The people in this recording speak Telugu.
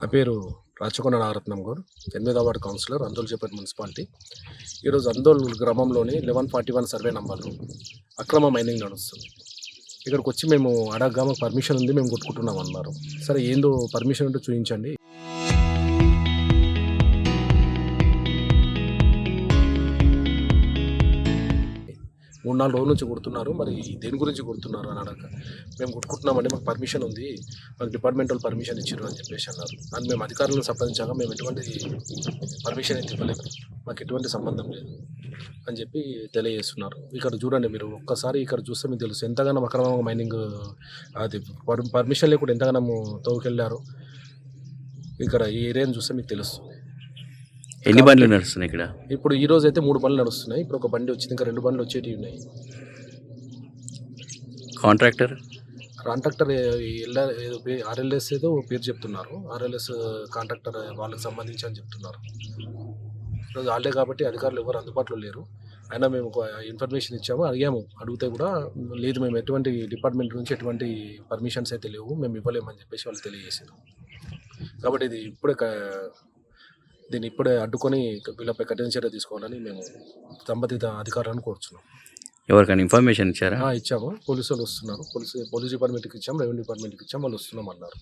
నా పేరు రాచకొండ నాగరత్నం గౌడ్, 8వ వార్డు కౌన్సిలర్, అందోల్చేపేట మున్సిపాలిటీ. ఈరోజు అందోల్ గ్రామంలోని 1141 సర్వే నంబర్లో అక్రమ మైనింగ్ నడుస్తుంది. ఇక్కడికి వచ్చి మేము అడగ్గా మాకు పర్మిషన్ ఉంది, మేము కొట్టుకుంటున్నాం అన్నారు. సరే ఏందో పర్మిషన్ ఉంటే చూపించండి. 3-4 రోజుల నుంచి కొడుతున్నారు, మరి దేని గురించి కొడుతున్నారు అని అడగ మేము కొట్టుకుంటున్నామంటే మాకు పర్మిషన్ ఉంది, మాకు డిపార్ట్మెంట్ వాళ్ళు పర్మిషన్ ఇచ్చారు అని చెప్పేసి అన్నారు. అని మేము అధికారులను సంప్రదించాక మేము ఎటువంటి పర్మిషన్ అయితే ఇవ్వలేదు, మాకు ఎటువంటి సంబంధం లేదు అని చెప్పి తెలియజేస్తున్నారు. ఇక్కడ చూడండి, మీరు ఒక్కసారి ఇక్కడ చూస్తే మీకు తెలుసు ఎంతగానో అక్రమంగా మైనింగ్, అది పర్మిషన్ లేకుండా ఎంతగానో తోకెళ్ళారు. ఇక్కడ ఈ ఏరియాని చూస్తే మీకు తెలుస్తుంది. ఎన్ని బండ్లు నడుస్తున్నాయి ఇక్కడ? ఇప్పుడు ఈ రోజు అయితే 3 బండ్లు నడుస్తున్నాయి. ఇప్పుడు ఒక బండి వచ్చింది, ఇంకా 2 బండ్లు వచ్చేటివి ఉన్నాయి. కాంట్రాక్టర్ ఆర్ఎల్ఎస్ ఏదో పేరు చెప్తున్నారు. ఆర్ఎల్ఎస్ కాంట్రాక్టర్ వాళ్ళకి సంబంధించి అని చెప్తున్నారు. ఈరోజు హాలిడే కాబట్టి అధికారులు ఎవరు అందుబాటులో లేరు. అయినా మేము ఒక ఇన్ఫర్మేషన్ ఇచ్చాము, అడిగితే కూడా లేదు, మేము ఎటువంటి డిపార్ట్మెంట్ నుంచి ఎటువంటి పర్మిషన్స్ అయితే లేవు, మేము ఇవ్వలేమని చెప్పేసి వాళ్ళు తెలియజేసారు. కాబట్టి దీన్ని ఇప్పుడే అడ్డుకొని వీళ్ళపై కఠిన చర్య తీసుకోవాలని మేము సంబంధిత అధికారులను కోరుచున్నాం. ఎవరికైనా ఇన్ఫర్మేషన్ ఇచ్చారా? ఇచ్చాము, పోలీసు వాళ్ళు వస్తున్నారు. పోలీస్ డిపార్ట్మెంట్కి ఇచ్చాము, రెవెన్యూ డిపార్ట్మెంట్కి ఇచ్చాము, వాళ్ళు వస్తున్నాం అన్నారు.